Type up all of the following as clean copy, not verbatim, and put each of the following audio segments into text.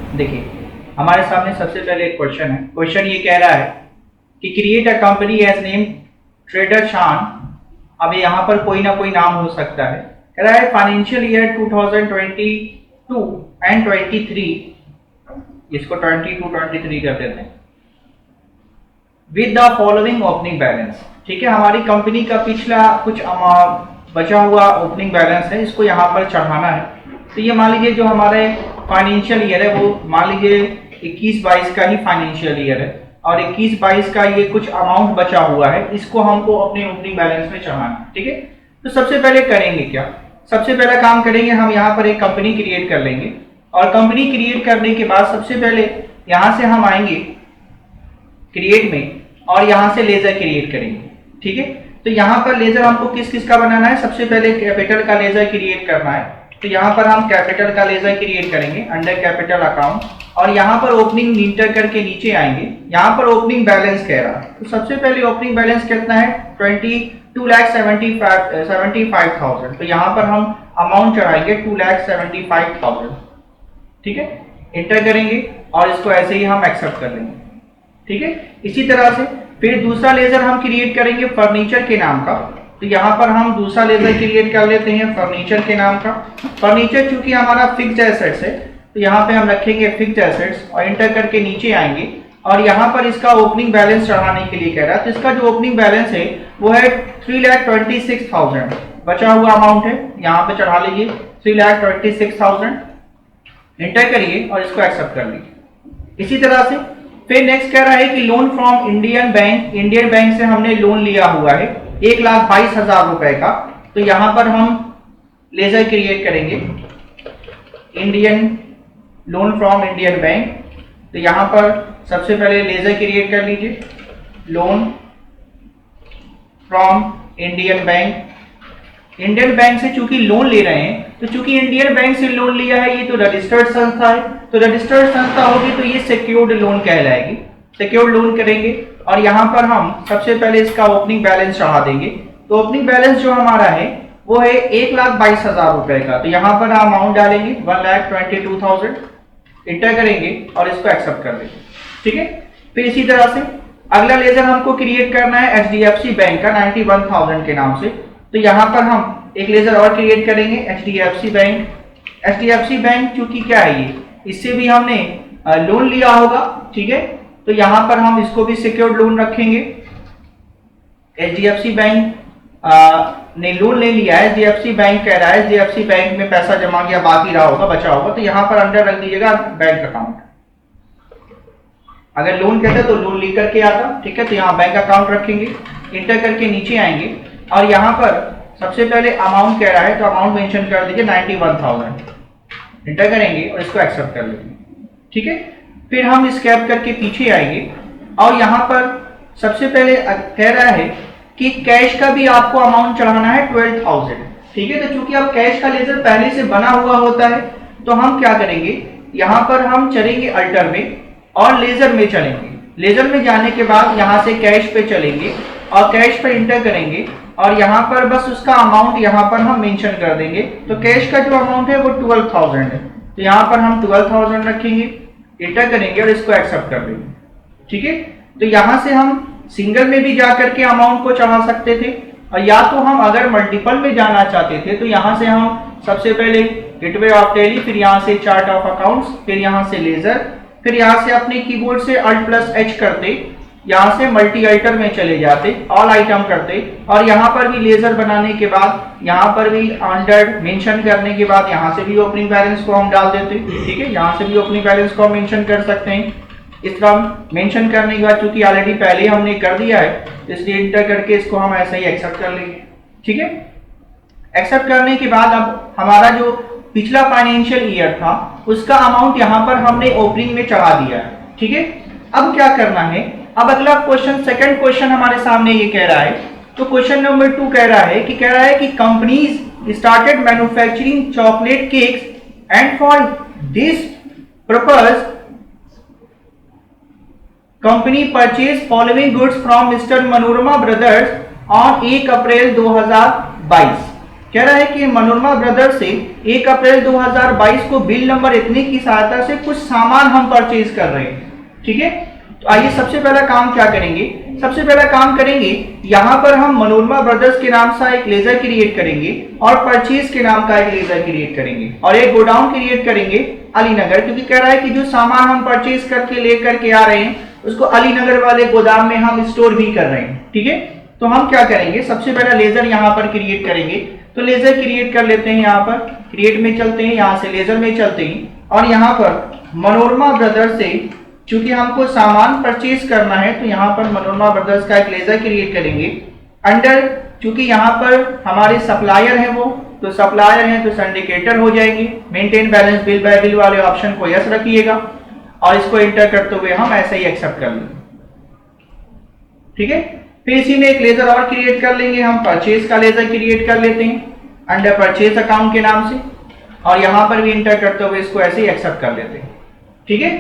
देखिए हमारे सामने सबसे पहले एक क्वेश्चन है। क्वेश्चन ये कह रहा है कि create a company as name trader Shaan. अब यहाँ पर कोई ना कोई नाम हो सकता है। कह रहा है फाइनेंशियल ईयर 2022 एंड 23, इसको 22-23 कर देते हैं, with the following opening balance. ठीक है, हमारी कंपनी का पिछला कुछ बचा हुआ ओपनिंग बैलेंस है, इसको यहाँ पर चढ़ाना है। तो ये मान लीजिए जो हमारे फाइनेंशियल ईयर है वो मान लीजिए 21-22 का ही फाइनेंशियल ईयर है, और 21-22 का ये कुछ अमाउंट बचा हुआ है, इसको हमको अपने ओपनिंग बैलेंस में चढ़ाना है। ठीक है, तो सबसे पहले करेंगे क्या, सबसे पहला काम करेंगे हम यहाँ पर एक कंपनी क्रिएट कर लेंगे, और कंपनी क्रिएट करने के बाद सबसे पहले यहाँ से हम आएंगे क्रिएट में, और यहाँ से लेजर क्रिएट करेंगे। ठीक है, तो यहाँ पर लेजर हमको किस किस का बनाना है, सबसे पहले कैपिटल का लेजर क्रिएट करना है। तो यहाँ पर हम कैपिटल का लेजर क्रिएट करेंगे अंडर कैपिटल अकाउंट, और यहाँ पर ओपनिंग इंटर करके नीचे आएंगे। यहाँ पर ओपनिंग बैलेंस कह रहा है, तो सबसे पहले ओपनिंग बैलेंस कितना है 22,75,000। तो यहाँ पर हम अमाउंट चढ़ाएंगे 2,75,000। ठीक है, इंटर करेंगे और इसको ऐसे ही हम एक्सेप्ट कर लेंगे। ठीक है, इसी तरह से फिर दूसरा लेजर हम क्रिएट करेंगे फर्नीचर के नाम का। तो यहाँ पर हम दूसरा लेजर क्रिएट कर लेते हैं फर्नीचर के नाम का। फर्नीचर चूंकि हमारा फिक्स्ड एसेट्स है, तो यहाँ पे हम रखेंगे फिक्स्ड एसेट्स, और इंटर करके नीचे आएंगे, और यहाँ पर इसका ओपनिंग बैलेंस चढ़ाने के लिए कह रहा है। तो इसका जो ओपनिंग बैलेंस है वो है 3,26,000, बचा हुआ अमाउंट है, यहाँ पे चढ़ा लीजिए 3,26,000। इंटर करिए और इसको एक्सेप्ट कर लीजिए। इसी तरह से फिर नेक्स्ट कह रहा है कि loan from Indian bank, Indian bank से हमने लोन लिया हुआ है 1,22,000 रुपए का। तो यहाँ पर हम लेजर क्रिएट करेंगे Indian loan from Indian bank. तो यहाँ पर सबसे पहले लेजर क्रिएट कर लीजिए loan from Indian bank. Indian bank से चूंकि लोन ले रहे हैं, तो चूंकि इंडियन बैंक से लोन लिया है, ये तो रजिस्टर्ड संस्था है, तो रजिस्टर्ड संस्था होगी तो ये सिक्योर्ड लोन कहलाएगी। सिक्योर्ड लोन करेंगे, और यहाँ पर हम सबसे पहले इसका ओपनिंग बैलेंस चढ़ा देंगे। तो ओपनिंग बैलेंस जो हमारा है वो है 1,22,000 रुपए का। तो यहाँ पर अमाउंट डालेंगे 1,22,000, इंटर करेंगे और इसको एक्सेप्ट कर देंगे। ठीक है, फिर इसी तरह से अगला लेजर हमको क्रिएट करना है HDFC बैंक का 91,000 के नाम से। तो यहाँ पर हम एक लेजर और क्रिएट करेंगे HDFC बैंक। HDFC बैंक चूंकि क्या है, ये इससे भी हमने लोन लिया होगा। ठीक है, तो यहाँ पर हम इसको भी सिक्योर्ड लोन रखेंगे। HDFC बैंक ने लोन ले लिया है, HDFC बैंक कह रहा है HDFC बैंक में पैसा जमा किया, बाकी रहा होगा, बचा होगा, तो यहाँ पर अंडर रख दीजिएगा बैंक अकाउंट। अगर लोन कहते तो लोन लेकर के आता। ठीक है, तो यहाँ बैंक अकाउंट रखेंगे, इंटर करके नीचे आएंगे, और यहाँ पर सबसे पहले अमाउंट कह रहा है, तो अमाउंट मेंशन कर दीजिए 91,000, इंटर करेंगे और इसको एक्सेप्ट कर लेंगे। ठीक है, फिर हम स्क्रैप करके पीछे आएंगे, और यहाँ पर सबसे पहले कह रहा है कि कैश का भी आपको अमाउंट चढ़ाना है 12,000। ठीक है, तो चूंकि अब कैश का लेजर पहले से बना हुआ होता है, तो हम क्या करेंगे, यहाँ पर हम चलेंगे अल्टर में और लेजर में चलेंगे। लेजर में जाने के बाद यहाँ से कैश पे चलेंगे और कैश पे इंटर करेंगे, और यहाँ पर बस उसका अमाउंट यहाँ पर हम मेंशन कर देंगे। तो कैश का जो अमाउंट है वो 12,000 है, तो यहाँ पर हम 12,000 रखेंगे, इंटर करेंगे और इसको एक्सेप्ट कर देंगे। ठीक है, तो यहाँ से हम सिंगल में भी जा करके अमाउंट को चढ़ा सकते थे, और या तो हम अगर मल्टीपल में जाना चाहते थे, तो यहाँ से हम सबसे पहले गेटवे ऑफ टैली, फिर यहाँ से चार्ट ऑफ अकाउंट्स, फिर यहाँ से लेजर, फिर यहाँ से अपने कीबोर्ड से Alt+H करते, यहाँ से मल्टी अल्टर में चले जाते, ऑल आइटम करते, और यहाँ पर भी लेजर बनाने के बाद यहाँ पर भी अंडर मेंशन करने के बाद यहाँ से भी ओपनिंग बैलेंस को हम डाल देते। ठीक है, यहाँ से भी ओपनिंग बैलेंस को हम मेंशन कर सकते हैं। इस तरह मेंशन करने के बाद चूंकि ऑलरेडी पहले हमने कर दिया है, इसलिए इंटर करके इसको हम ऐसे ही एक्सेप्ट कर लेंगे। ठीक है, एक्सेप्ट करने के बाद अब हमारा जो पिछला फाइनेंशियल ईयर था उसका अमाउंट यहाँ पर हमने ओपनिंग में चढ़ा दिया है। ठीक है, अब क्या करना है, अब अगला क्वेश्चन, सेकंड क्वेश्चन हमारे सामने ये कह रहा है। तो क्वेश्चन नंबर 2 कह रहा है कि companies started manufacturing chocolate cakes and for this purpose company purchase following goods from mister Manorama brothers on 1 अप्रैल 2022। कह रहा है कि मनोरमा ब्रदर्स से 1 अप्रैल 2022 को बिल नंबर इतने की सहायता से कुछ सामान हम परचेज कर रहे हैं, ठीक है। तो आइए सबसे पहला काम क्या करेंगे, सबसे पहला काम करेंगे यहाँ पर हम मनोरमा ब्रदर्स के नाम से एक लेजर क्रिएट करेंगे और परचेज के नाम का एक लेजर क्रिएट करेंगे और एक गोडाउन क्रिएट करेंगे अलीनगर, क्योंकि कह रहा है कि जो सामान हम परचेज करके लेकर के आ रहे हैं उसको अलीनगर वाले गोदाम में हम स्टोर भी कर रहे हैं, ठीक है। तो हम क्या करेंगे, सबसे पहला लेजर यहाँ पर क्रिएट करेंगे। तो लेजर क्रिएट कर लेते हैं, यहाँ पर क्रिएट में चलते हैं, यहाँ से लेजर में चलते हैं और यहाँ पर मनोरमा ब्रदर्स से चूंकि हमको सामान परचेज करना है तो यहाँ पर मनोरमा ब्रदर्स का एक लेजर क्रिएट करेंगे। अंडर चूंकि यहाँ पर हमारे सप्लायर है वो, तो सप्लायर है तो सिंडिकेटर हो जाएंगे। Maintain balance bill bye bill वाले ऑप्शन को यस रखिएगा और इसको एंटर करते हुए हम ऐसे ही एक्सेप्ट कर लेंगे, ठीक है। फिर इसी में एक लेजर और क्रिएट कर लेंगे, हम परचेज का लेजर क्रिएट कर लेते हैं अंडर परचेज अकाउंट के नाम से और यहाँ पर भी एंटर करते हुए इसको ऐसे ही एक्सेप्ट कर लेते हैं, ठीक है।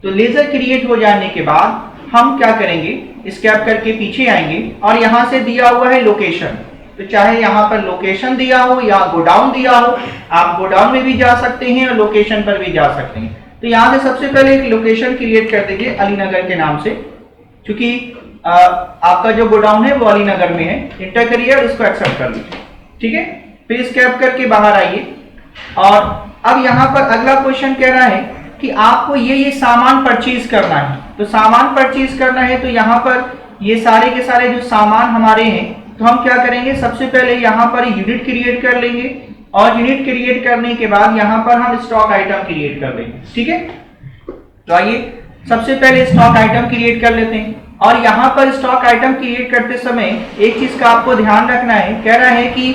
तो लेजर क्रिएट हो जाने के बाद हम क्या करेंगे, स्कैप करके पीछे आएंगे और यहाँ से दिया हुआ है लोकेशन, तो चाहे यहाँ पर लोकेशन दिया हो या गोडाउन दिया हो, आप गोडाउन में भी जा सकते हैं और लोकेशन पर भी जा सकते हैं। तो यहाँ से सबसे पहले एक लोकेशन क्रिएट कर दीजिए अलीनगर के नाम से, क्योंकि आपका जो गोडाउन है वो अलीनगर में है। एंटर करिए और इसको एक्सेप्ट कर लीजिए, ठीक है। फिर स्कैप करके बाहर आइए और अब यहाँ पर अगला क्वेश्चन कह रहा है कि आपको ये सामान परचेज करना है। तो सामान परचेज करना है तो यहाँ पर ये सारे के सारे जो सामान हमारे हैं तो हम क्या करेंगे, सबसे पहले यहाँ पर यूनिट क्रिएट कर लेंगे और यूनिट क्रिएट करने के बाद यहाँ पर हम स्टॉक आइटम क्रिएट कर लेंगे, ठीक है। तो आइए सबसे पहले स्टॉक आइटम क्रिएट कर लेते हैं और यहाँ पर स्टॉक आइटम क्रिएट करते समय एक चीज का आपको ध्यान रखना है, कह रहा है कि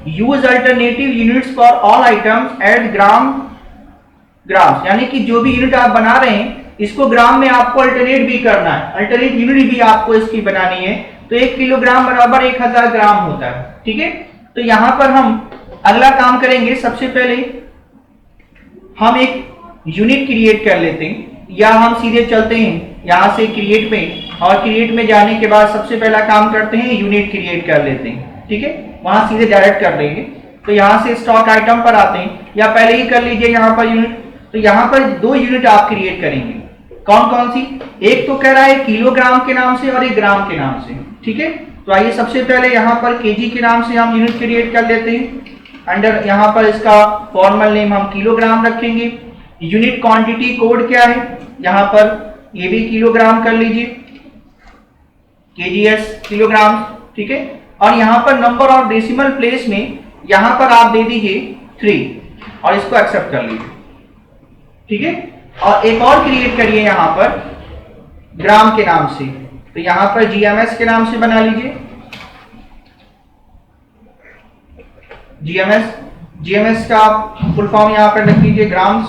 use alternative units for all items eight grams, यानी कि जो भी यूनिट आप बना रहे हैं इसको ग्राम में आपको अल्टरनेट भी करना है, अल्टरनेट यूनिट भी आपको इसकी बनानी है। तो 1 किलोग्राम बराबर 1000 ग्राम होता है, ठीक है। तो यहाँ पर हम अगला काम करेंगे, सबसे पहले हम एक यूनिट क्रिएट कर लेते हैं या हम सीधे चलते हैं यहाँ से क्रिएट में और क्रिएट में जाने के बाद सबसे पहला काम करते हैं यूनिट क्रिएट कर लेते हैं, ठीक है। वहां सीधे डायरेक्ट कर लेंगे। तो यहाँ से स्टॉक आइटम पर आते हैं या पहले ही कर लीजिए यहाँ पर यूनिट। तो यहाँ पर 2 यूनिट आप क्रिएट करेंगे, कौन कौन सी, एक तो कह रहा है किलोग्राम के नाम से और एक ग्राम के नाम से, ठीक है। तो आइए सबसे पहले यहाँ पर केजी के नाम से हम यूनिट क्रिएट कर लेते हैं। अंडर यहाँ पर इसका फॉर्मल नेम हम किलोग्राम रखेंगे। यूनिट क्वांटिटी कोड क्या है, यहाँ पर ये भी किलोग्राम कर लीजिए, केजीएस किलोग्राम, ठीक है। और यहाँ पर नंबर ऑफ डेसिमल प्लेस में यहाँ पर आप दे दीजिए 3 और इसको एक्सेप्ट कर लीजिए, ठीक है। और एक और क्रिएट करिए यहाँ पर ग्राम के नाम से, तो यहाँ पर जीएमएस के नाम से बना लीजिए, जीएमएस का फुल फॉर्म यहाँ पर लिख लीजिए ग्राम्स,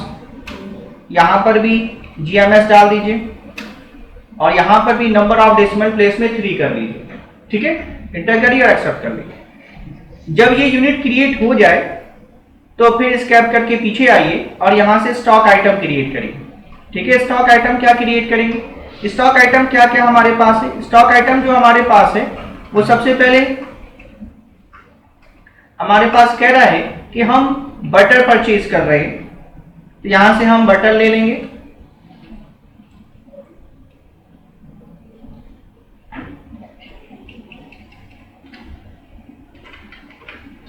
यहाँ पर भी जीएमएस डाल दीजिए और यहाँ पर भी नंबर ऑफ डेसिमल प्लेस में 3 कर लीजिए, ठीक है। एंटर करिए और एक्सेप्ट कर लीजिए। जब ये यूनिट क्रिएट हो जाए तो फिर स्कैप करके पीछे आइए और यहाँ से स्टॉक आइटम क्रिएट करिए, ठीक है। स्टॉक आइटम क्या क्रिएट करेंगे, स्टॉक आइटम क्या क्या हमारे पास है, स्टॉक आइटम जो हमारे पास है वो सबसे पहले हमारे पास कह रहा है कि हम बटर परचेज कर रहे हैं, तो यहां से हम बटर ले लेंगे।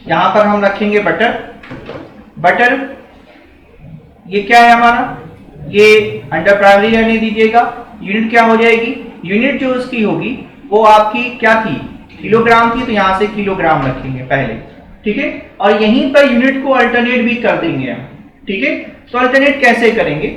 यहां पर हम रखेंगे बटर ये क्या है हमारा, ये अंडर प्राइमरी रहने दीजिएगा। यूनिट क्या हो जाएगी, यूनिट जो उसकी होगी वो आपकी क्या थी, किलोग्राम थी, तो यहां से किलोग्राम रखेंगे पहले, ठीक है। और यहीं पर यूनिट को अल्टरनेट भी कर देंगे हम, ठीक है। तो अल्टरनेट कैसे करेंगे,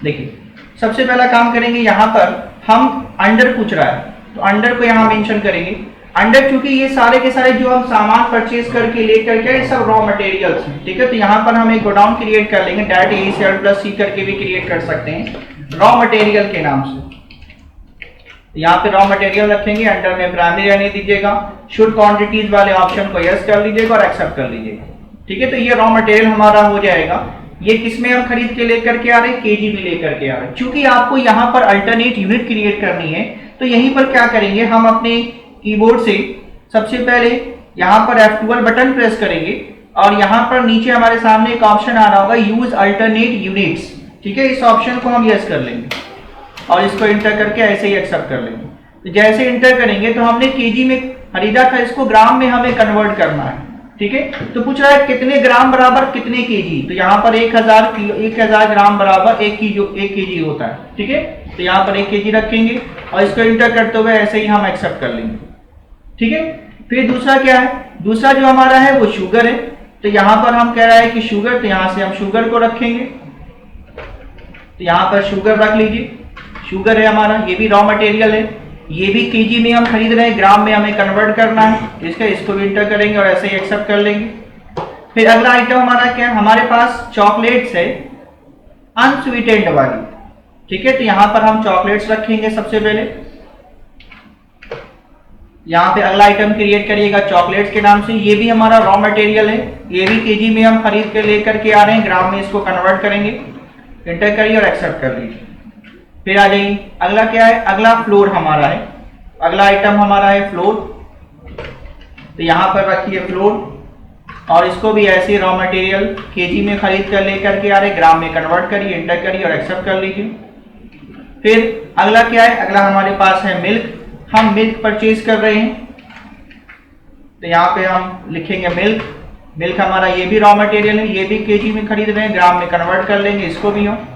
देखिए सबसे पहला काम करेंगे, यहां पर हम अंडर पूछ रहा है तो अंडर को यहां मेंशन करेंगे। अंडर चूंकि ये सारे के सारे जो हम सामान परचेज करके लेकर के सब रॉ मटेरियल्स हैं, ठीक है। तो यहाँ पर हम एक गोडाउन क्रिएट कर लेंगे, डायरेक्ट ए से प्लस सी करके भी क्रिएट कर सकते हैं रॉ मटेरियल के नाम से। यहाँ पे रॉ मटेरियल रखेंगे, अंडर में प्राइमरी रहने दीजिएगा, शुड क्वांटिटीज वाले ऑप्शन को यस कर लीजिएगा और एक्सेप्ट कर लीजिएगा, ठीक है। तो ये रॉ मटेरियल हमारा हो जाएगा। ये किसमें हम खरीद के लेकर के आ रहे हैं, केजी में लेकर के आ रहे हैं। चूंकि आपको यहाँ पर अल्टरनेट यूनिट क्रिएट करनी है तो यहीं पर क्या करेंगे, हम अपने कीबोर्ड से सबसे पहले यहाँ पर F12 बटन प्रेस करेंगे और यहाँ पर नीचे हमारे सामने एक ऑप्शन आ रहा होगा यूज अल्टरनेट यूनिट्स, ठीक है। इस ऑप्शन को हम यस कर लेंगे और इसको इंटर करके ऐसे ही एक्सेप्ट कर लेंगे। तो जैसे इंटर करेंगे तो हमने केजी में खरीदा था, इसको ग्राम में हमें कन्वर्ट करना है, ठीक है। तो पूछ रहा है कितने ग्राम बराबर कितने केजी, तो यहाँ पर 1000 ग्राम बराबर 1 केजी होता है, ठीक है। तो यहाँ पर 1 केजी रखेंगे और इसको इंटर करते हुए ऐसे ही हम एक्सेप्ट कर लेंगे, ठीक है। फिर दूसरा क्या है, दूसरा जो हमारा है वो शुगर है। तो यहाँ पर हम कह रहा है कि शुगर, तो यहाँ से हम शुगर को रखेंगे। तो यहाँ पर शुगर रख लीजिए, शुगर है हमारा, ये भी रॉ मटेरियल है, ये भी केजी में हम खरीद रहे हैं, ग्राम में हमें कन्वर्ट करना है, इसको भी इंटर करेंगे और ऐसे ही एक्सेप्ट कर लेंगे। फिर अगला आइटम हमारा क्या है, हमारे पास चॉकलेट्स है अनस्वीटेंड वाली, ठीक है। तो यहाँ पर हम चॉकलेट्स रखेंगे सबसे पहले। यहाँ पे अगला आइटम क्रिएट करिएगा चॉकलेट्स के नाम से, ये भी हमारा रॉ मटेरियल है, ये भी केजी में हम खरीद के लेकर के आ रहे हैं, ग्राम में इसको कन्वर्ट करेंगे, इंटर करिए और एक्सेप्ट कर लीजिए। फिर आ जाइए, अगला क्या है, अगला फ्लोर हमारा है, अगला आइटम हमारा है फ्लोर। तो यहाँ पर रखिए फ्लोर और इसको भी ऐसे रॉ मटेरियल केजी में खरीद कर लेकर के आ रहे, ग्राम में कन्वर्ट करिए, इंटर करिए और एक्सेप्ट कर लीजिए। फिर अगला क्या है, अगला हमारे पास है मिल्क, हम मिल्क परचेज कर रहे हैं। तो यहाँ पे हम लिखेंगे मिल्क, मिल्क हमारा ये भी रॉ मटेरियल है, ये भी केजी में खरीद रहे हैं, ग्राम में कन्वर्ट कर लेंगे, इसको भी हम।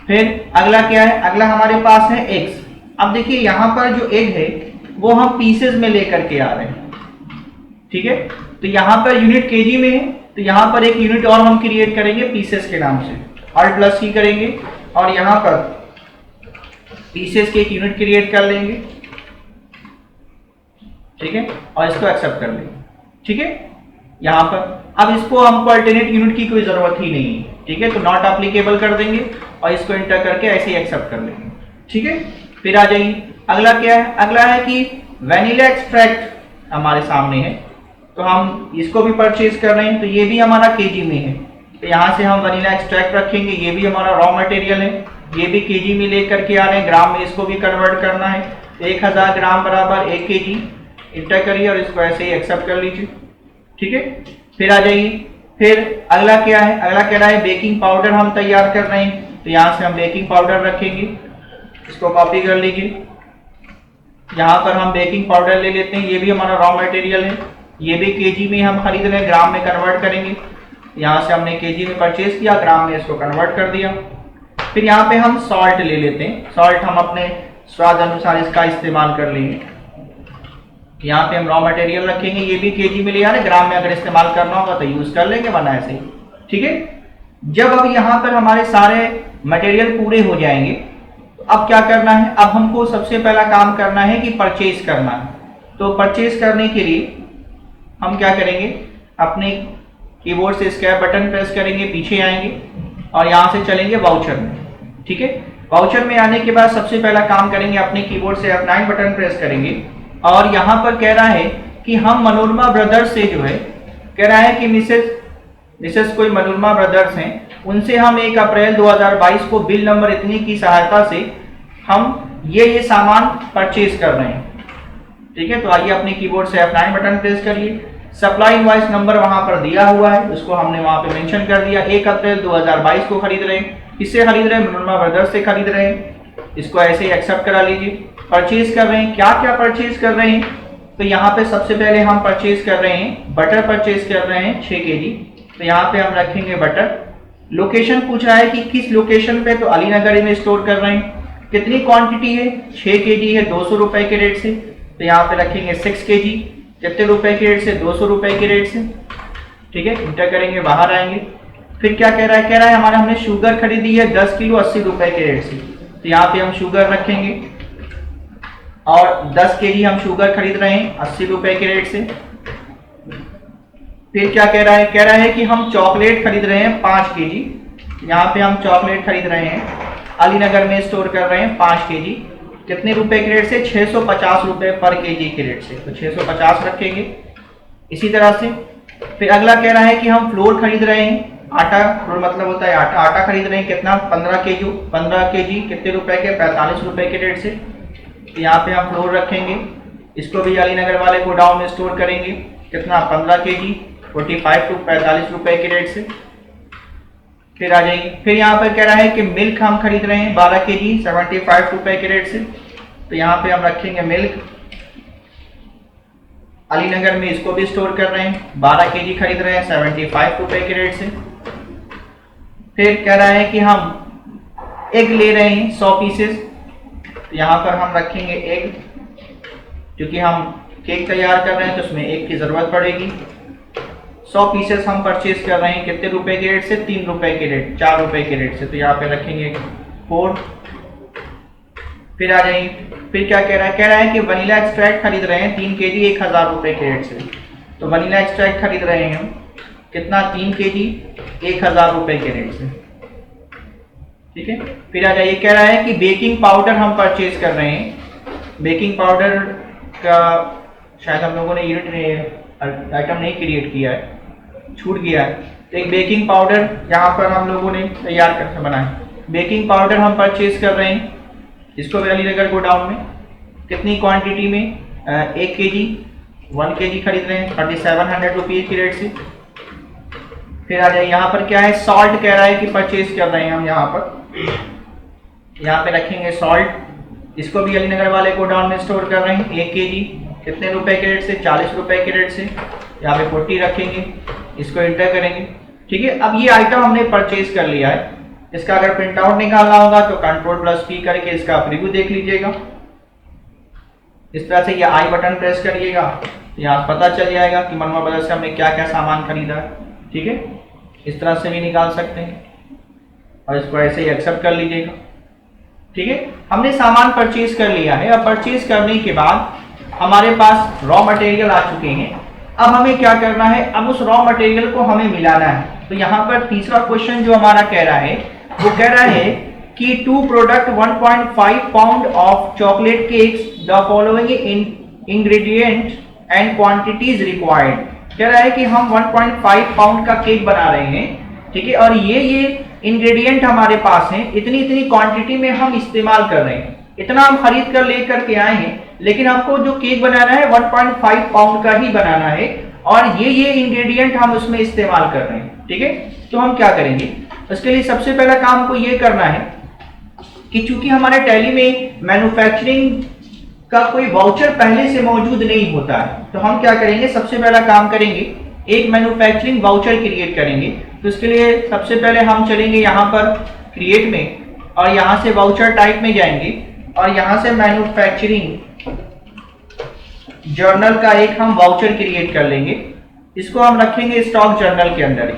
फिर अगला क्या है, अगला हमारे पास है एग्स। अब देखिए यहाँ पर जो एग है वो हम पीसेस में लेकर के आ रहे हैं, ठीक है। तो यहाँ पर यूनिट केजी में है, तो यहाँ पर एक यूनिट और हम क्रिएट करेंगे पीसेस के नाम से, Alt+C करेंगे और यहाँ पर पीसेस के एक यूनिट क्रिएट कर लेंगे, ठीक है, और इसको एक्सेप्ट कर लेंगे, ठीक है। यहाँ पर अब इसको हमको अल्टरनेट यूनिट की कोई जरूरत ही नहीं है, ठीक है। तो नॉट एप्लीकेबल कर देंगे और इसको इंटर करके ऐसे ही एक्सेप्ट कर लेंगे, ठीक है। फिर आ जाइए, अगला क्या है, अगला है कि वैनिला एक्सट्रैक्ट हमारे सामने है, तो हम इसको भी परचेज कर रहे हैं, तो ये भी हमारा केजी में है। तो यहाँ से हम वैनिला एक्सट्रैक्ट रखेंगे, ये भी हमारा रॉ मटेरियल है, ये भी केजी में लेकर के आ रहे हैं, ग्राम में इसको भी कन्वर्ट करना है। 1000 ग्राम बराबर 1 केजी, इंटर करिए और इसको ऐसे ही एक्सेप्ट कर लीजिए, ठीक है। फिर आ जाइए, फिर अगला क्या है, अगला कह रहा है बेकिंग पाउडर हम तैयार कर रहे हैं, तो यहाँ से हम बेकिंग पाउडर रखेंगे, इसको कॉपी कर लीजिए। यहाँ पर हम बेकिंग पाउडर ले लेते हैं, ये भी हमारा रॉ मटेरियल है, ये भी केजी में हम खरीद रहे हैं, ग्राम में कन्वर्ट करेंगे। यहाँ से हमने केजी में परचेज किया, ग्राम में इसको कन्वर्ट कर दिया। फिर यहाँ पे हम सॉल्ट ले लेते हैं, सॉल्ट हम अपने स्वाद अनुसार इसका इस्तेमाल कर लेंगे। यहाँ पे हम रॉ मटेरियल रखेंगे, ये भी केजी में ले आ रहे, ग्राम में अगर इस्तेमाल करना होगा तो यूज कर लेंगे, वरना ऐसे ही, ठीक है। जब अब यहाँ पर हमारे सारे मटेरियल पूरे हो जाएंगे तो अब क्या करना है, अब हमको सबसे पहला काम करना है कि परचेज करना है। तो परचेज करने के लिए हम क्या करेंगे, अपने कीबोर्ड से स्क्रैप बटन प्रेस करेंगे, पीछे आएंगे और यहाँ से चलेंगे वाउचर में, ठीक है। वाउचर में आने के बाद सबसे पहला काम करेंगे, अपने कीबोर्ड से F9 बटन प्रेस करेंगे और यहाँ पर कह रहा है कि हम मनोरमा ब्रदर्स से जो है, कह रहा है कि मिसेस कोई मनोरमा ब्रदर्स हैं, उनसे हम 1 अप्रैल 2022 को बिल नंबर इतनी की सहायता से हम ये सामान परचेज कर रहे हैं, ठीक है। तो आइए अपने कीबोर्ड से F9 बटन प्रेस करिए, सप्लाई इनवॉइस नंबर वहां पर दिया हुआ है, उसको हमने वहां पे मेंशन कर दिया। 1 अप्रैल 2022 को खरीद रहे हैं, किससे खरीद रहे हैं, मनोरमा ब्रदर्स से खरीद रहे हैं, इसको ऐसे ही एक्सेप्ट करा लीजिए। परचेज कर रहे हैं, क्या क्या परचेज कर रहे हैं, तो यहाँ पे सबसे पहले हम परचेज कर रहे हैं बटर, परचेज कर रहे हैं 6 केजी, तो यहाँ पे हम रखेंगे बटर। लोकेशन पूछ रहा है कि किस लोकेशन पे, तो अलीनगर में स्टोर कर रहे हैं। कितनी क्वांटिटी है, 6 केजी है 200 रुपए के रेट से, तो यहाँ पे रखेंगे 6 केजी, कितने रुपए के रेट से, 200 रुपए के रेट से, ठीक है। इंटर करेंगे, बाहर आएंगे। फिर क्या कह रहा है, कह रहा है हमारा हमने शुगर खरीदी है 10 किलो 80 रुपए के रेट से, तो यहाँ पे हम शुगर रखेंगे और 10 केजी हम शुगर खरीद रहे हैं 80 रुपए के रेट से। फिर क्या कह रहा है, कह रहा है कि हम चॉकलेट खरीद रहे हैं 5 केजी, यहाँ पे हम चॉकलेट खरीद रहे हैं, अलीनगर में स्टोर कर रहे हैं 5 केजी, कितने रुपए के रेट से, 650 रुपए पर केजी के रेट से, तो 650 रखेंगे इसी तरह से। फिर अगला कह रहा है कि हम फ्लोर खरीद रहे हैं, आटा, फ्लोर मतलब होता है आटा, आटा खरीद रहे हैं कितना, 15 केजी, कितने रुपए के, 45 रुपए के रेट से, तो यहाँ पे हम फ्लोर रखेंगे। इसको भी अलीनगर वाले गोडाउन में स्टोर करेंगे। कितना? 15 kg 45 टू 45 रुपए के रेट से। फिर आ जाइए, फिर यहाँ पर कह रहा है कि मिल्क हम खरीद रहे हैं 12 kg 75 रुपए के रेट से। तो यहाँ पे हम रखेंगे मिल्क। अलीनगर में इसको भी स्टोर कर रहे हैं, 12 kg खरीद रहे हैं 75 रुपए के रेट से। फिर कह रहा है कि हम एग ले रहे हैं 100 पीसेस। तो यहाँ पर हम रखेंगे एग, क्योंकि हम केक तैयार कर रहे हैं तो उसमें एग की जरूरत पड़ेगी। 100 पीसेस हम परचेज कर रहे हैं कितने रुपए के रेट से? 3 रुपए के रेट, 4 रुपए के रेट से। तो यहाँ पे रखेंगे 4। फिर आ जाइए, फिर क्या कह रहा है? कह रहा है कि वनीला एक्सट्रैक्ट खरीद रहे हैं 3 kg 1000 रुपए के रेट से। तो वनीला एक्सट्रैक्ट खरीद रहे हैं हम कितना? 3 kg 1000 रुपए के रेट से। ठीक है। फिर आ जाइए, कह रहा है कि बेकिंग पाउडर हम परचेज कर रहे हैं। बेकिंग पाउडर का शायद हम लोगों ने यूनिट आइटम नहीं क्रिएट किया है, छूट गया है। तो एक बेकिंग पाउडर यहाँ पर हम लोगों ने तैयार करके बनाया। बेकिंग पाउडर हम परचेज कर रहे हैं, इसको भी अलीनगर गोडाउन में कितनी क्वांटिटी में? 1 kg 1 kg खरीद रहे हैं 3700 रुपीज की रेट से। फिर आ जाए, यहाँ पर क्या है? सॉल्ट कह रहा है कि परचेज कर रहे हैं हम। यहाँ पे रखेंगे सॉल्ट। इसको भी अलीनगर वाले गोडाउन में स्टोर कर रहे हैं 1 kg कितने रुपए के रेट से? 40 रुपए के रेट से। यहाँ पे 40 रखेंगे, इसको इंटर करेंगे। ठीक है। अब ये आइटम हमने परचेज कर लिया है। इसका अगर प्रिंट आउट निकालना होगा तो Ctrl+P करके इसका प्रीव्यू देख लीजिएगा। इस तरह से ये आई बटन प्रेस करिएगा, यहाँ पता चल जाएगा कि मनवा ब्रदर्स से हमने क्या क्या सामान खरीदा है। ठीक है। इस तरह से भी निकाल सकते हैं और इसको ऐसे ही एक्सेप्ट कर लीजिएगा। ठीक है। हमने सामान परचेज कर लिया है। अब परचेज करने के बाद हमारे पास रॉ मटेरियल आ चुके हैं। अब हमें क्या करना है? अब उस रॉ मटेरियल को हमें मिलाना है। तो यहाँ पर तीसरा क्वेश्चन जो हमारा कह रहा है वो कह रहा है कि to product 1.5 pound of chocolate cakes the following ingredient and quantities required. कह रहा है कि हम 1.5 पाउंड का केक बना रहे हैं। ठीक है। और ये इंग्रेडिएंट हमारे पास हैं, इतनी क्वांटिटी में हम इस्तेमाल कर रहे हैं, इतना हम खरीद कर लेकर के आए हैं। लेकिन आपको जो केक बनाना है 1.5 पाउंड का ही बनाना है और ये इंग्रेडिएंट हम उसमें इस्तेमाल कर रहे हैं। ठीक है। तो हम क्या करेंगे? उसके लिए सबसे पहला काम को ये करना है कि चूंकि हमारे टैली में मैन्युफैक्चरिंग का कोई वाउचर पहले से मौजूद नहीं होता है, तो हम क्या करेंगे? सबसे पहला काम करेंगे, एक मैन्युफैक्चरिंग वाउचर क्रिएट करेंगे। तो इसके लिए सबसे पहले हम चलेंगे यहाँ पर क्रिएट में और यहाँ से वाउचर टाइप में जाएंगे और यहाँ से मैन्युफैक्चरिंग जर्नल का एक हम वाउचर क्रिएट कर लेंगे। इसको हम रखेंगे स्टॉक जर्नल के अंदर ही।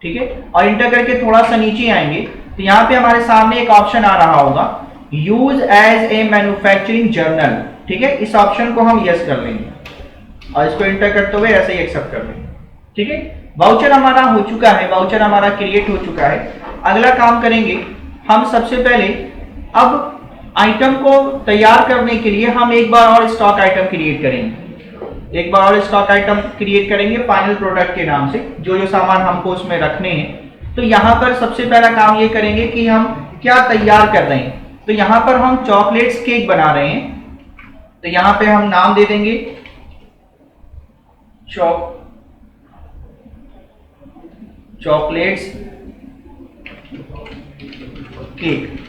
ठीक है। और इंटर करके थोड़ा सा नीचे आएंगे तो यहाँ पे हमारे सामने एक ऑप्शन आ रहा होगा, use as a manufacturing journal. ठीक है। इस ऑप्शन को हम यस कर लेंगे और इसको इंटर करते हुए ऐसे ही एक्सेप्ट कर लेंगे। ठीक है। वाउचर हमारा हो चुका है, वाउचर हमारा क्रिएट हो चुका है। अगला काम करेंगे हम, सबसे पहले अब आइटम को तैयार करने के लिए हम एक बार और स्टॉक आइटम क्रिएट करेंगे। एक बार और स्टॉक आइटम क्रिएट करेंगे फाइनल प्रोडक्ट के नाम से, जो सामान हमको उसमें रखने हैं। तो यहाँ पर सबसे पहला काम ये करेंगे कि हम क्या तैयार कर रहे हैं। तो यहाँ पर हम चॉकलेट्स केक बना रहे हैं। तो यहाँ पे हम नाम दे देंगे चॉकलेट्स केक।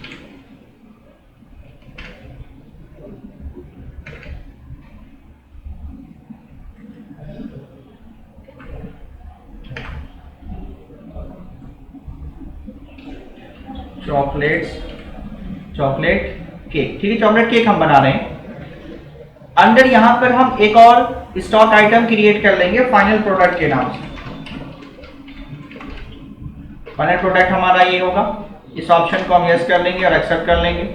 Chocolate cake. ठीक है। चॉकलेट केक हम बना रहे हैं। अंदर यहां पर हम एक और स्टॉक आइटम क्रिएट कर लेंगे फाइनल प्रोडक्ट के नाम से। फाइनल प्रोडक्ट हमारा ये होगा। इस ऑप्शन को हम यस कर लेंगे और एक्सेप्ट कर लेंगे।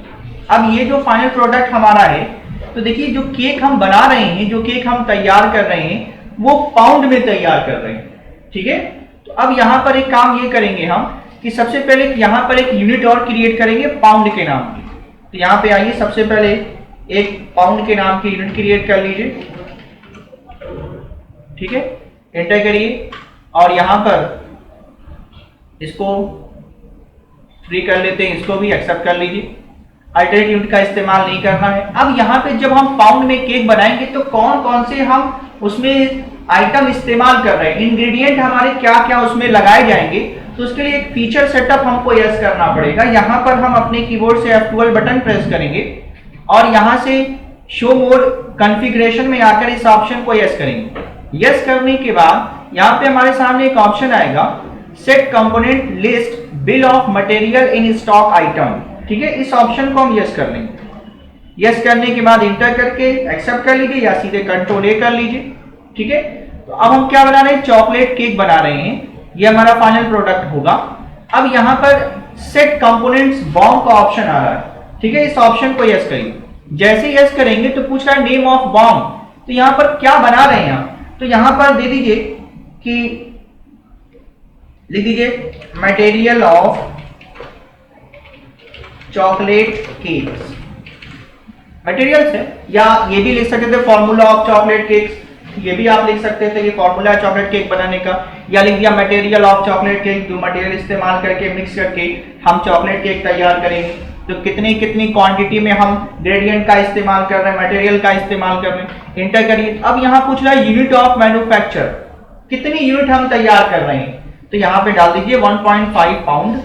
अब ये जो फाइनल प्रोडक्ट हमारा है, तो देखिए जो केक हम बना रहे हैं, जो केक हम तैयार कर रहे हैं वो पाउंड में तैयार कर रहे हैं। ठीक है। तो अब यहां पर एक काम ये करेंगे हम कि सबसे पहले यहाँ पर एक यूनिट और क्रिएट करेंगे पाउंड के नाम की। तो यहाँ पे आइए, सबसे पहले एक पाउंड के नाम की यूनिट क्रिएट कर लीजिए। ठीक है। एंटर करिए और यहाँ पर इसको फ्री कर लेते हैं, इसको भी एक्सेप्ट कर लीजिए। अल्टरनेट यूनिट का इस्तेमाल नहीं करना है। अब यहाँ पे जब हम पाउंड में केक बनाएंगे तो कौन कौन से हम उसमें आइटम इस्तेमाल कर रहे हैं, इंग्रेडिएंट हमारे क्या क्या उसमें लगाए जाएंगे, तो उसके लिए एक फीचर सेटअप हमको यस करना पड़ेगा। यहाँ पर हम अपने कीबोर्ड से F12 बटन प्रेस करेंगे और यहाँ से शो मोड कॉन्फ़िगरेशन में आकर इस ऑप्शन को यस करेंगे। यस करने के बाद यहाँ पे हमारे सामने एक ऑप्शन आएगा, set component list bill of material in stock item. ठीक है, इस ऑप्शन को हम यस कर लेंगे। यस करने के बाद इंटर करके एक्सेप्ट कर लीजिए या सीधे कंट्रोल ए कर लीजिए। ठीक है, तो अब हम क्या बना रहे हैं, चॉकलेट केक बना रहे हैं, ये हमारा फाइनल प्रोडक्ट होगा। अब यहाँ पर सेट कंपोनेंट्स बॉम्ब का ऑप्शन आ रहा है। ठीक है, इस ऑप्शन को यस करिए। जैसे यस करेंगे तो पूछ रहा है नेम ऑफ बॉम्ब, तो यहाँ पर क्या बना रहे हैं आप, तो यहाँ पर दे दीजिए कि लिख दीजिए material of chocolate cakes, materials है, या ये भी लिख सकते थे फॉर्मूला ऑफ चॉकलेट केक्स, ये भी आप लिख सकते थे कि फॉर्मूला है चॉकलेट केक बनाने का, या लिख दिया मटेरियल ऑफ चॉकलेट केक, जो मटेरियल इस्तेमाल करके मिक्स करके हम चॉकलेट केक तैयार करेंगे, तो कितनी कितनी क्वांटिटी में हम ग्रेडियंट का इस्तेमाल कर रहे हैं, मटेरियल का इस्तेमाल कर रहे हैं, इंटर करिए। अब यहाँ पूछ रहा है यूनिट ऑफ मैन्युफैक्चर, कितनी यूनिट हम तैयार कर रहे हैं, तो यहाँ पे डाल दीजिए 1.5 पाउंड।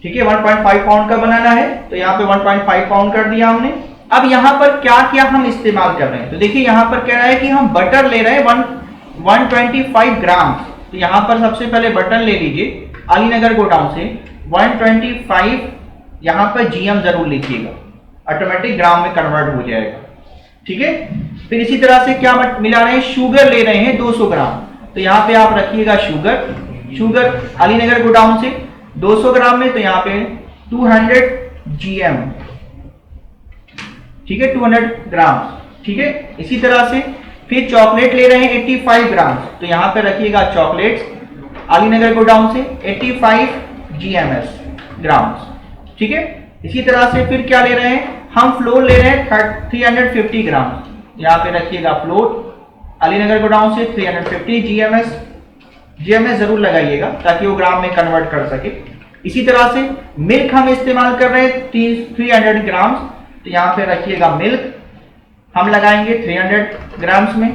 ठीक है, 1.5 पाउंड का बनाना है, तो यहाँ पे 1.5 पाउंड कर दिया हमने। अब यहाँ पर क्या क्या हम इस्तेमाल कर रहे हैं, तो देखिए यहाँ पर कह रहा है कि हम बटर ले रहे हैं 125 ग्राम, तो यहाँ पर सबसे पहले बटर ले लीजिए अलीनगर गोडाउन से 125, यहाँ पर जीएम जरूर लिखिएगा, ऑटोमेटिक ग्राम में कन्वर्ट हो जाएगा। ठीक है, फिर इसी तरह से क्या मिला रहे हैं, शुगर ले रहे हैं 200 ग्राम, तो यहाँ पे आप रखिएगा शुगर अलीनगर गोडाउन से 200 ग्राम में, तो यहाँ पे 200 जीएम। ठीक है, 200 ग्राम। ठीक है, इसी तरह से फिर चॉकलेट ले रहे हैं 85 ग्राम, तो यहाँ पे रखिएगा चॉकलेट्स अलीनगर गोडाउन से 85 जीएमएस ग्राम। ठीक है, इसी तरह से फिर क्या ले रहे हैं, हम फ्लोर ले रहे हैं 350 ग्राम, यहाँ पे रखिएगा फ्लोर अलीनगर गोडाउन से 350 जीएमएस जरूर लगाइएगा ताकि वो ग्राम में कन्वर्ट कर सके। इसी तरह से मिल्क हम इस्तेमाल कर रहे हैं 300 ग्राम, तो यहाँ पे रखिएगा मिल्क हम लगाएंगे 300 ग्राम्स में।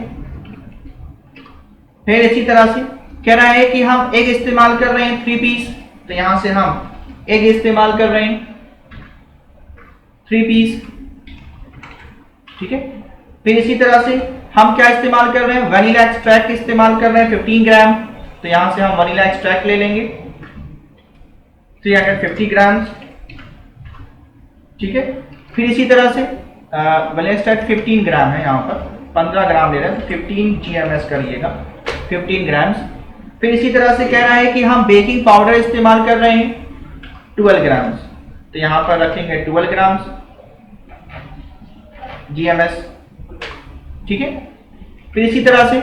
फिर इसी तरह से कह रहा है कि हम एग इस्तेमाल कर रहे हैं 3 पीस, तो यहां से हम एग इस्तेमाल कर रहे हैं 3 पीस। ठीक है, फिर इसी तरह से हम क्या इस्तेमाल कर रहे हैं, वनीला एक्सट्रैक्ट इस्तेमाल कर रहे हैं 15 ग्राम, तो यहां से हम वनीला एक्सट्रैक्ट ले लेंगे 350 ग्राम। ठीक है, फिर इसी तरह से वनीला एक्सट्रैक्ट 15 ग्राम है, यहाँ पर 15 ग्राम ले रहे हैं, तो 15 जीएमएस करिएगा 15 ग्राम। फिर इसी तरह से कह रहा है कि हम बेकिंग पाउडर इस्तेमाल कर रहे हैं 12 ग्राम, तो यहाँ पर रखेंगे 12 ग्राम जीएमएस। ठीक है, फिर इसी तरह से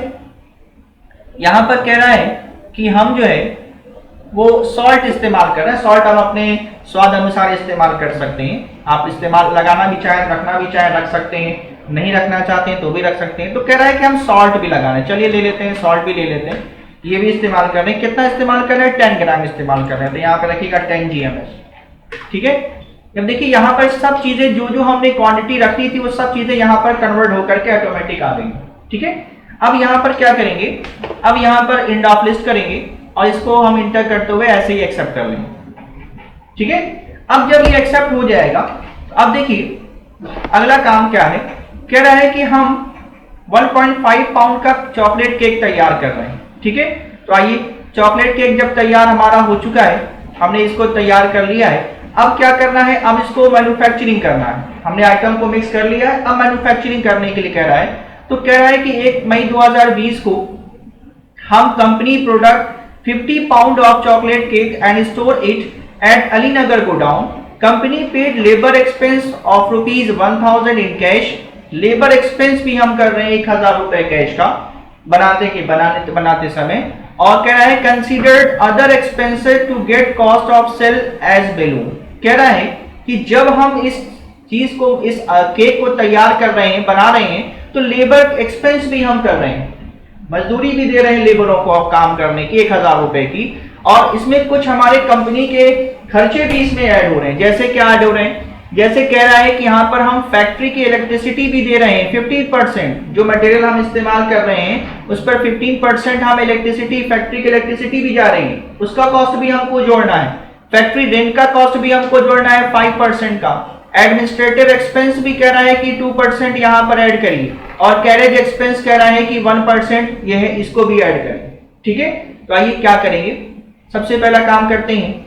यहाँ पर कह रहा है कि हम जो है वो सॉल्ट इस्तेमाल कर रहे हैं, सॉल्ट हम अपने स्वाद अनुसार इस्तेमाल कर सकते हैं, आप इस्तेमाल लगाना भी चाहें रखना भी चाहें रख सकते हैं, नहीं रखना चाहते हैं तो भी रख सकते हैं। तो कह रहा है कि हम सॉल्ट भी लगाना है, चलिए ले लेते हैं, सॉल्ट भी ले लेते हैं, ये भी इस्तेमाल कर रहे हैं। कितना इस्तेमाल कर रहे हैं, 10 ग्राम इस्तेमाल कर रहे हैं, तो यहाँ पे रखिएगा 10 जीएमएस। ठीक है, अब देखिए यहाँ पर सब चीजें जो हमने क्वांटिटी रखी थी वो सब चीजें यहाँ पर कन्वर्ट होकर के ऑटोमेटिक आ गई। ठीक है, अब यहाँ पर क्या करेंगे, अब यहाँ पर एंड ऑफ लिस्ट करेंगे और इसको हम इंटर करते हुए ऐसे ही एक्सेप्ट कर लेंगे। ठीक है, अब जब ये एक्सेप्ट हो जाएगा, अब देखिए अगला काम क्या है, कह रहा है कि हम 1.5 पाउंड का चॉकलेट केक तैयार कर रहे हैं। ठीक है, तो आइए चॉकलेट केक जब तैयार हमारा हो चुका है, हमने इसको तैयार कर लिया है, अब क्या करना है, अब इसको मैन्युफैक्चरिंग करना है। हमने आइटम को मिक्स कर लिया है, अब मैन्युफैक्चरिंग करने के लिए कह रहा है, तो कह रहा है कि 1 मई 2020 को हम company product 50 pound of chocolate cake and store it at Alinagar godown. Company paid labour expense of ₹1000 in cash, labour expense भी हम कर रहे हैं 1000 रुपए कैश का बनाते समय, और कह रहा है considered other expenses to get cost of sale as below. कह रहा है कि जब हम इस चीज को, इस केक को तैयार कर रहे हैं, बना रहे हैं, तो लेबर एक्सपेंस भी हम कर रहे हैं, मजदूरी भी दे रहे हैं लेबरों को काम करने की 1000 रुपए की, और इसमें कुछ हमारे कंपनी के खर्चे भी इसमें ऐड हो रहे हैं। जैसे क्या ऐड हो रहे हैं, जैसे कह रहा है कि यहाँ पर हम फैक्ट्री की इलेक्ट्रिसिटी भी दे रहे हैं 15%, जो मटेरियल हम इस्तेमाल कर रहे हैं उस पर 15% हम इलेक्ट्रिसिटी, फैक्ट्री की इलेक्ट्रिसिटी भी जा रही है, उसका कॉस्ट भी हमको जोड़ना है। फैक्ट्री रेंट का कॉस्ट भी हमको जोड़ना है 5% का। एडमिनिस्ट्रेटिव एक्सपेंस भी कह रहा है कि 2% यहाँ पर ऐड करिए, और कैरेज एक्सपेंस कह रहा है कि 1% यह है, इसको भी ऐड करें। ठीक है, तो आइए क्या करेंगे, सबसे पहला काम करते हैं,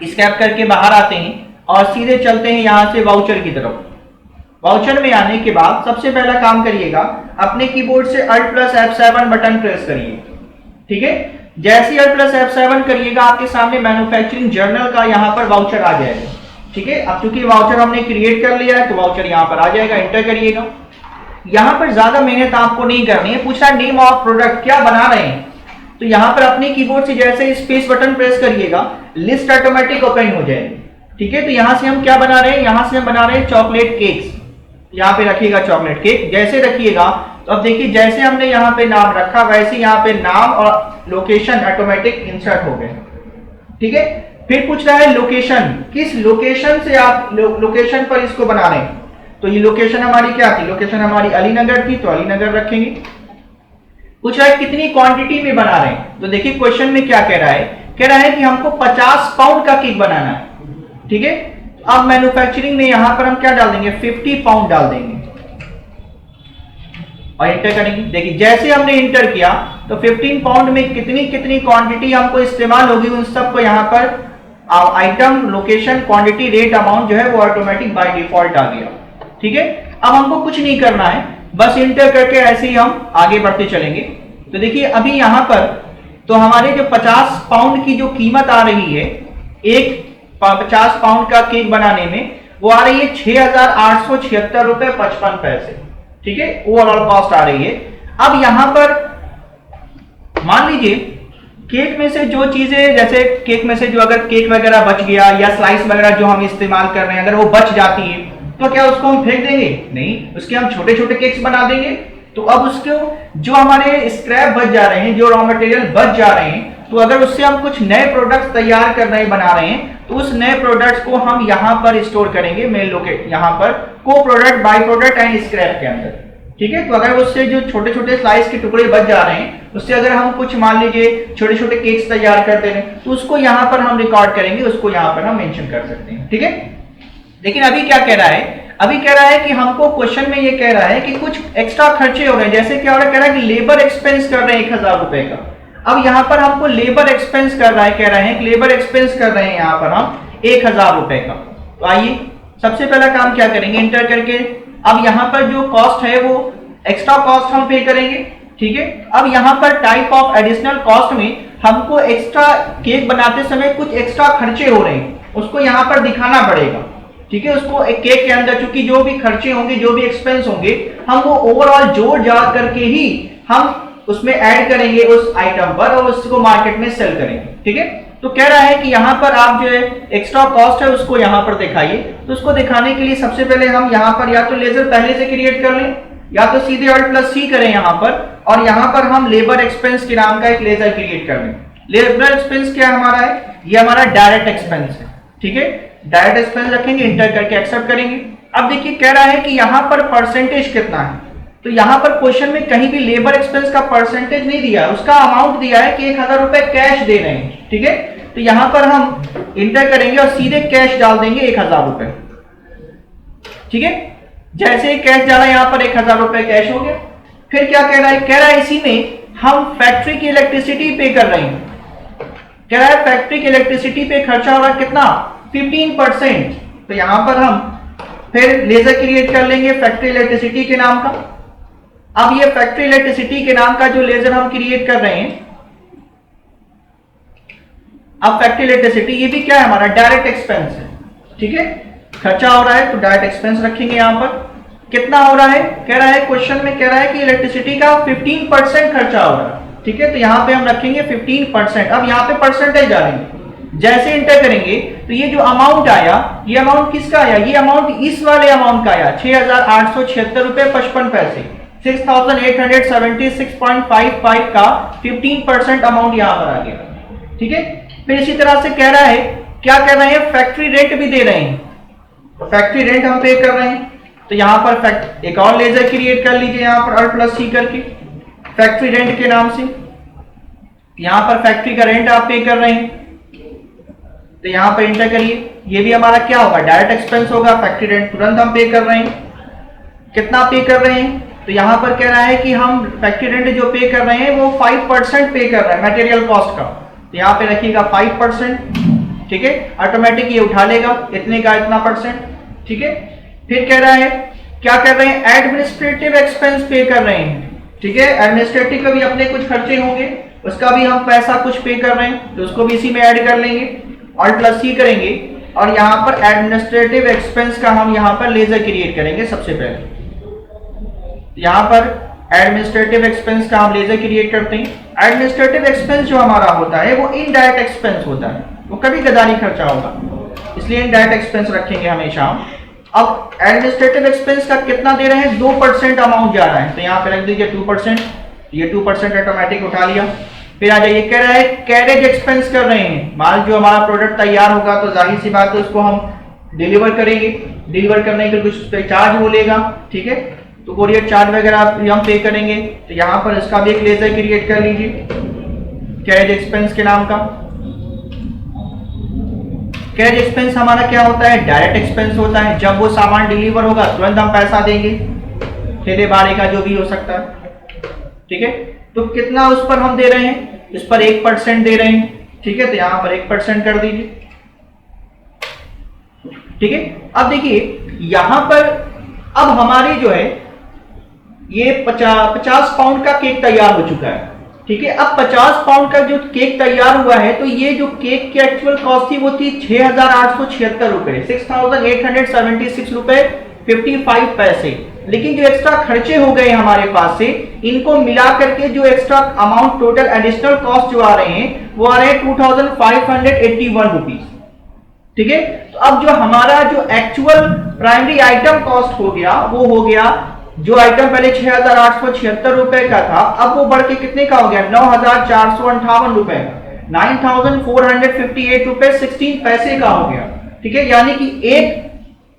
स्क्रैप करके बाहर आते हैं और सीधे चलते हैं यहां से वाउचर की तरफ। वाउचर में आने के बाद सबसे पहला काम करिएगा, अपने कीबोर्ड से Alt+F7 बटन प्रेस करिए। ठीक है, जैसे Alt+F7 करिएगा आपके सामने मैन्युफैक्चरिंग जर्नल का यहां पर वाउचर आ जाएगा। ठीक है, अब चूंकि वाउचर हमने क्रिएट कर लिया है तो वाउचर यहां पर आ जाएगा, एंटर करिएगा। यहां पर ज्यादा मेहनत आपको नहीं करनी है, पूछा नेम ऑफ प्रोडक्ट क्या बना रहे हैं, तो यहां पर अपने कीबोर्ड से जैसे स्पेस बटन प्रेस करिएगा, लिस्ट ऑटोमेटिक ओपन हो जाएगी। ठीक है, तो यहां से हम क्या बना रहे हैं, यहां से हम बना रहे हैं चॉकलेट केक्स। यहां पे रखिएगा चॉकलेट केक, जैसे रखिएगा तो अब देखिए जैसे हमने यहां पे नाम रखा वैसे यहां पे नाम और लोकेशन ऑटोमेटिक इंसर्ट हो गए। ठीक है, फिर पूछ रहा है लोकेशन, किस लोकेशन से आप लोकेशन पर इसको बना रहे हैं, तो ये लोकेशन हमारी क्या थी, लोकेशन हमारी अलीनगर थी तो अलीनगर रखेंगे। पूछ रहा है कितनी क्वांटिटी में बना रहे हैं, तो देखिए क्वेश्चन में क्या कह रहा है कि हमको 50 पाउंड का केक बनाना है। ठीक है, अब मैन्युफैक्चरिंग में यहां पर हम क्या डाल देंगे, 50 पाउंड डाल देंगे और एंटर करेंगे। देखिए जैसे हमने एंटर किया तो 15 पाउंड में कितनी कितनी क्वांटिटी हमको इस्तेमाल होगी उन सबको यहां पर item, location, quantity, rate, amount जो है वो ऑटोमेटिक बाय डिफॉल्ट आ गया। ठीक है, अब हमको कुछ नहीं करना है, बस एंटर करके ऐसे ही हम आगे बढ़ते चलेंगे। तो देखिए अभी यहां पर तो हमारे जो 50 पाउंड की जो कीमत आ रही है, एक 50 पाउंड का केक बनाने में वो आ रही है 6,876 रुपए 55 पैसे। ठीक है, ओवरऑल कॉस्ट आ रही है। अब यहां पर मान लीजिए केक में से जो चीजें, जैसे केक में से जो अगर केक वगैरह बच गया या स्लाइस वगैरह जो हम इस्तेमाल कर रहे हैं अगर वो बच जाती है तो क्या उसको हम फेंक देंगे, नहीं, उसके हम छोटे छोटे केक्स बना देंगे। तो अब उसको जो हमारे स्क्रैप बच जा रहे हैं, जो रॉ मटेरियल बच जा रहे हैं, तो अगर उससे हम कुछ नए प्रोडक्ट्स तैयार कर रहे हैं, बना रहे हैं, तो उस नए प्रोडक्ट्स को हम यहां पर स्टोर करेंगे, मेन लोकेट यहां पर को product, by product and scrap के अंदर। ठीक है, तो अगर उससे जो छोटे छोटे स्लाइस के टुकड़े बच जा रहे हैं उससे अगर हम कुछ मान लीजिए छोटे छोटे केक्स तैयार कर दे रहे हैं तो उसको यहां पर हम रिकॉर्ड करेंगे, उसको यहां पर हम मेंशन कर सकते हैं। ठीक है, लेकिन अभी क्या कह रहा है, अभी कह रहा है कि हमको क्वेश्चन में ये कह रहा है कि कुछ एक्स्ट्रा खर्चे हो रहे हैं। जैसे क्या हो रहा है, कह रहा है कि लेबर एक्सपेंस कर रहे हैं 1,000 रुपए का। अब यहां पर हमको लेबर एक्सपेंस कर रहा है, कह रहे हैं कि लेबर एक्सपेंस कर रहे हैं यहां पर हम 1,000 रुपए का। तो आइए सबसे पहला काम क्या करेंगे, एंटर करके अब यहां पर जो कॉस्ट है वो एक्स्ट्रा कॉस्ट हम पे करेंगे। ठीक है, अब यहां पर टाइप ऑफ एडिशनल कॉस्ट में हमको एक्स्ट्रा केक बनाते समय कुछ एक्स्ट्रा खर्चे हो रहे हैं, उसको यहां पर दिखाना पड़ेगा। ठीक है, उसको एक केक के अंदर चूंकि जो भी खर्चे होंगे, जो भी एक्सपेंस होंगे, हम वो ओवरऑल जोड़ जाड़ करके ही हम उसमें ऐड करेंगे उस आइटम पर और उसको मार्केट में सेल करेंगे। ठीक है, तो कह रहा है कि यहां पर आप जो है एक्स्ट्रा कॉस्ट है उसको यहां पर दिखाइए। तो उसको दिखाने के लिए सबसे पहले हम यहां पर या तो लेजर पहले से क्रिएट कर लें या तो सीधे Alt+C करें यहां पर, और यहां पर हम लेबर एक्सपेंस के नाम का एक लेजर क्रिएट कर लें। लेबर एक्सपेंस क्या हमारा है, ये हमारा डायरेक्ट एक्सपेंस है। ठीक है, डायरेक्ट एक्सपेंस रखेंगे, इंटर करके एक्सेप्ट करेंगे। अब देखिए कह रहा है कि यहां पर परसेंटेज कितना है, तो यहां पर क्वेश्चन में कहीं भी लेबर एक्सपेंस का परसेंटेज नहीं दिया, उसका अमाउंट दिया है कि 1,000 रुपए कैश दे रहे हैं। ठीक है, तो यहां पर हम इंटर करेंगे और सीधे कैश डाल देंगे 1,000 रुपए। ठीक है, जैसे ही कैश डाला यहां पर 1,000 रुपए कैश हो गया। फिर क्या कह रहा है इसी में हम फैक्ट्री की इलेक्ट्रिसिटी पे कर रहे हैं। कह रहा है फैक्ट्री की इलेक्ट्रिसिटी पे खर्चा हो रहा है कितना, 15%। तो यहां पर हम फिर लेजर क्रिएट कर लेंगे फैक्ट्री इलेक्ट्रिसिटी के नाम का। अब ये फैक्ट्री इलेक्ट्रिसिटी के नाम का जो लेजर हम क्रिएट कर रहे हैं, अब फैक्ट्री इलेक्ट्रिसिटी ये भी क्या है, हमारा डायरेक्ट एक्सपेंस है। ठीक है, खर्चा हो रहा है तो डायरेक्ट एक्सपेंस रखेंगे। यहां पर कितना हो रहा है, कह रहा है क्वेश्चन में कह रहा है कि इलेक्ट्रिसिटी का 15% खर्चा हो रहा है। ठीक है, तो यहां पे हम रखेंगे 15%। अब यहां पे परसेंटेज डालेंगे, जैसे इंटर करेंगे तो ये जो अमाउंट आया, ये अमाउंट किसका आया, ये अमाउंट इस वाले अमाउंट का आया 6,876 रुपए 55 पैसे। 6,876.55 का 15% अमाउंट यहां पर आ गया। ठीक है। फिर इसी तरह से कह रहा है, क्या कर रहे हैं, फैक्ट्री रेंट भी दे रहे हैं, तो फैक्ट्री रेंट हम पे कर रहे हैं, तो यहाँ पर एक और लेजर क्रिएट कर लीजिए यहाँ पर Alt+C करके फैक्ट्री रेंट के नाम से। यहाँ पर फैक्ट्री का रेंट आप पे कर रहे हैं, तो यहाँ पर इंटर करिए, ये भी हमारा क्या होगा, डायरेक्ट एक्सपेंस होगा। फैक्ट्री रेंट तुरंत हम पे कर रहे हैं, कितना पे कर रहे हैं, तो यहाँ पर कह रहा है कि हम फैक्ट्री रेंट जो पे कर रहे हैं वो 5% पे कर रहे हैं मटेरियल कॉस्ट का, तो यहाँ पे रखिएगा 5%, ठीक है। ऑटोमेटिक ये उठा लेगा इतने का इतना %, ठीक है। फिर कह रहा है क्या कर रहे हैं, एडमिनिस्ट्रेटिव एक्सपेंस पे कर रहे हैं, ठीक है। एडमिनिस्ट्रेटिव का भी अपने कुछ खर्चे होंगे, उसका भी हम पैसा कुछ पे कर रहे हैं, तो उसको भी इसी में ऐड कर लेंगे, Alt+C करेंगे, और यहाँ पर एडमिनिस्ट्रेटिव एक्सपेंस का हम यहाँ पर लेजर क्रिएट करेंगे। सबसे पहले यहाँ पर एडमिनिस्ट्रेटिव एक्सपेंस का हम लेजर क्रिएट करते हैं। एडमिनिस्ट्रेटिव एक्सपेंस जो हमारा होता है वो इनडायरेक्ट एक्सपेंस होता है, वो कभी गदारी खर्चा होगा, इसलिए इनडायरेक्ट एक्सपेंस रखेंगे हमेशा। अब एडमिनिस्ट्रेटिव एक्सपेंस का कितना दे रहे हैं, 2% अमाउंट जा रहा है, तो यहाँ पे रख दीजिए 2%, ये 2% ऑटोमेटिक उठा लिया। फिर आ जाइए, कह रहा है कैरेज एक्सपेंस कर रहे हैं, माल जो हमारा प्रोडक्ट तैयार होगा तो जाहिर सी बात है उसको हम डिलीवर करेंगे, डिलीवर करने के कुछ पे चार्ज बोलेगा, ठीक है, तो कोरियर चार्ज वगैरह हम पे करेंगे, तो यहाँ पर इसका भी एक लेजर क्रिएट कर लीजिए कैरेज एक्सपेंस के नाम का। कैरेज एक्सपेंस हमारा क्या होता है, डायरेक्ट एक्सपेंस होता है, जब वो सामान डिलीवर होगा तुरंत हम पैसा देंगे, ठेले बारे का जो भी हो सकता है, ठीक है। तो कितना उस पर हम दे रहे हैं, इस पर 1% दे रहे हैं, ठीक है, तो यहाँ पर 1% कर दीजिए, ठीक है। अब देखिए यहाँ पर अब हमारी जो है ये 50 पाउंड का केक तैयार हो चुका है, ठीक है। अब 50 पाउंड का जो केक तैयार हुआ है, तो ये जो केक की एक्चुअल कॉस्ट थी वो थी 6,876 रुपए, 6,876 रुपए 55 पैसे। लेकिन जो एक्स्ट्रा खर्चे हो गए हमारे पास से, इनको मिला करके जो extra amount total additional cost जो आ रहे हैं वो आ रहे हैं 2,581 रुपीज, ठीक है। तो अब जो हमारा जो एक्चुअल प्राइमरी आइटम कॉस्ट हो गया वो हो गया, जो आइटम पहले 6,876 रुपए का था अब वो बढ़ के कितने का हो गया, 9,458 रुपए, 9,458 रुपए 16 पैसे का हो गया, ठीक है। यानी कि 1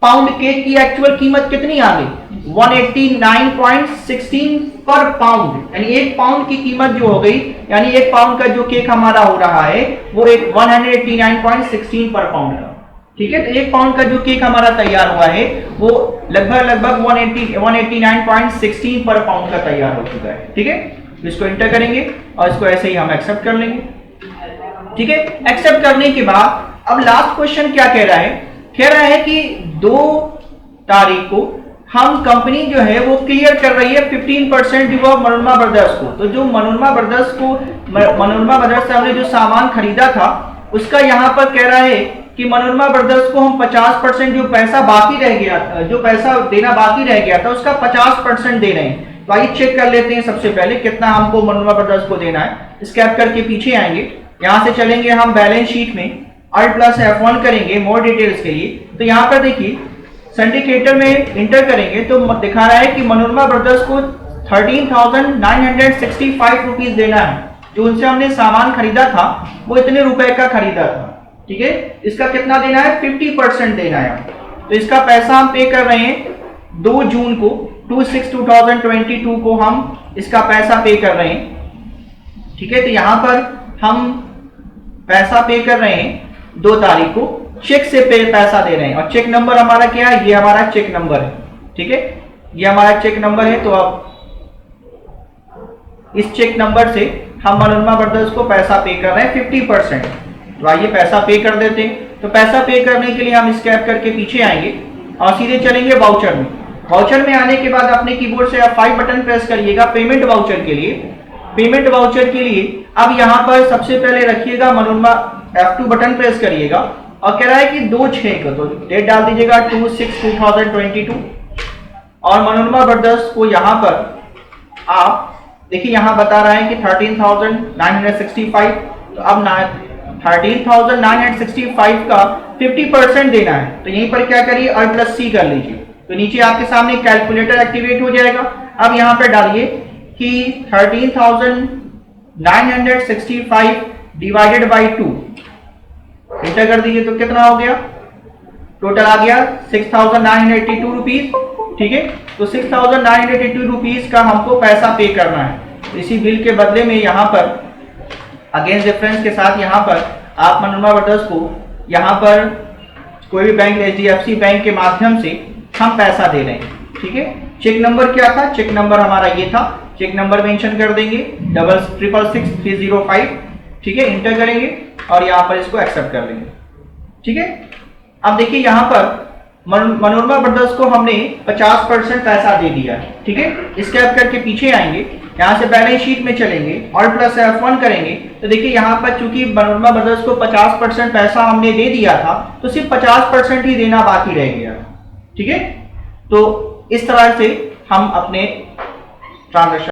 पाउंड केक की एक्चुअल कीमत कितनी आ गई, 189.16 पर पाउंड, यानी 1 पाउंड की कीमत जो हो गई, यानी 1 पाउंड का जो केक हमारा हो रहा है वो 189.16 पर पाउंड का, ठीक है। तो 1 पाउंड का जो केक हमारा तैयार हुआ है वो लगभग 189.16 पर पाउंड का तैयार हो चुका है, ठीक है। तो इसको इंटर करेंगे और इसको ऐसे ही हम एक्सेप्ट कर लेंगे, ठीक है। एक्सेप्ट करने के बाद अब लास्ट क्वेश्चन क्या कह रहा है, कह रहा है कि 2 तारीख को हम कंपनी जो है वो क्लियर कर रही है 15% ड्यू ऑफ मनोरमा ब्रदर्स को। तो जो मनोरमा ब्रदर्स से हमने जो सामान खरीदा था उसका यहाँ पर कह रहा है कि मनोरमा ब्रदर्स को हम 50% जो पैसा बाकी रह गया, जो पैसा देना बाकी रह गया था उसका 50% दे रहे हैं। तो आइए चेक कर लेते हैं सबसे पहले कितना हमको मनोरमा ब्रदर्स को देना है। स्कैप करके पीछे आएंगे, यहाँ से चलेंगे हम बैलेंस शीट में, Alt+F1 करेंगे मोर डिटेल्स के लिए। तो यहाँ पर देखिए सिंडिकेटर में इंटर करेंगे तो दिखा रहा है कि मनोरमा ब्रदर्स को 13,965 रुपीज देना है। जो उनसे हमने सामान खरीदा था वो इतने रुपए का खरीदा था, ठीक है। इसका कितना देना है, 50% देना है। तो इसका पैसा हम पे कर रहे हैं 2 जून को, 2/6/2022 को हम इसका पैसा पे कर रहे हैं, ठीक है। तो यहाँ पर हम पैसा पे कर रहे हैं 2 तारीख को, चेक से पैसा दे रहे हैं, और चेक नंबर हमारा क्या है, ये हमारा चेक नंबर है, ठीक है। ये हमारा चेक नंबर है। तो अब इस चेक नंबर से हम मनोरमा ब्रदर्स को पैसा पे कर रहे हैं 50%। तो आइए पैसा पे कर देते हैं। तो पैसा पे करने के लिए हम स्कैप करके पीछे आएंगे और सीधे चलेंगे वाउचर में। वाउचर में आने के बाद अपने कीबोर्ड से F5 बटन प्रेस करिएगा पेमेंट वाउचर के लिए। पेमेंट वाउचर के लिए अब यहाँ पर सबसे पहले रखिएगा मनोरमा, F2 बटन प्रेस करिएगा और कह रहा है कि 2/6 को, तो डेट डाल दीजिएगा 2/6/2022 और मनोरमा ब्रदर्स को यहाँ पर आप देखिए यहाँ बता रहा है कि 13,965। तो अब 13,965 का 50% देना है। तो यहीं पर क्या करिए, Alt+C कर लीजिए। तो नीचे आपके सामने कैलकुलेटर एक्टिवेट हो जाएगा। अब यहाँ पर डालिए कि 13,965 डिवाइडेड बाई 2, इंटर कर दीजिए तो कितना हो गया, टोटल आ गया 6,982 रुपीज। ठीक है, तो 6,982 रुपीज का हमको पैसा पे करना है। तो इसी बिल के बदले में यहाँ पर अगेंस्ट डिफरेंस के साथ यहाँ पर आप मनोरमा ब्रदर्स को यहाँ पर कोई भी बैंक, HDFC बैंक के माध्यम से हम पैसा दे रहे हैं। ठीक है, चेक नंबर क्या था, चेक नंबर हमारा ये था, चेक नंबर मेंशन कर देंगे 666305। ठीक है, इंटर करेंगे और यहाँ पर इसको एक्सेप्ट कर लेंगे। ठीक है, अब देखिए यहाँ पर मनोरमा ब्रदर्स को हमने 50% पैसा दे दिया है। ठीक है, स्क्रैप करके पीछे आएंगे, यहाँ से बैलेंस शीट में चलेंगे, ऑल्ट प्लस F1 करेंगे, तो देखिए यहाँ पर चूंकि मनोरमा ब्रदर्स को 50% पैसा हमने दे दिया था, तो सिर्फ 50% ही देना बाकी रह गया। ठीक है, तो इस तरह से हम अपने ट्रांजैक्शन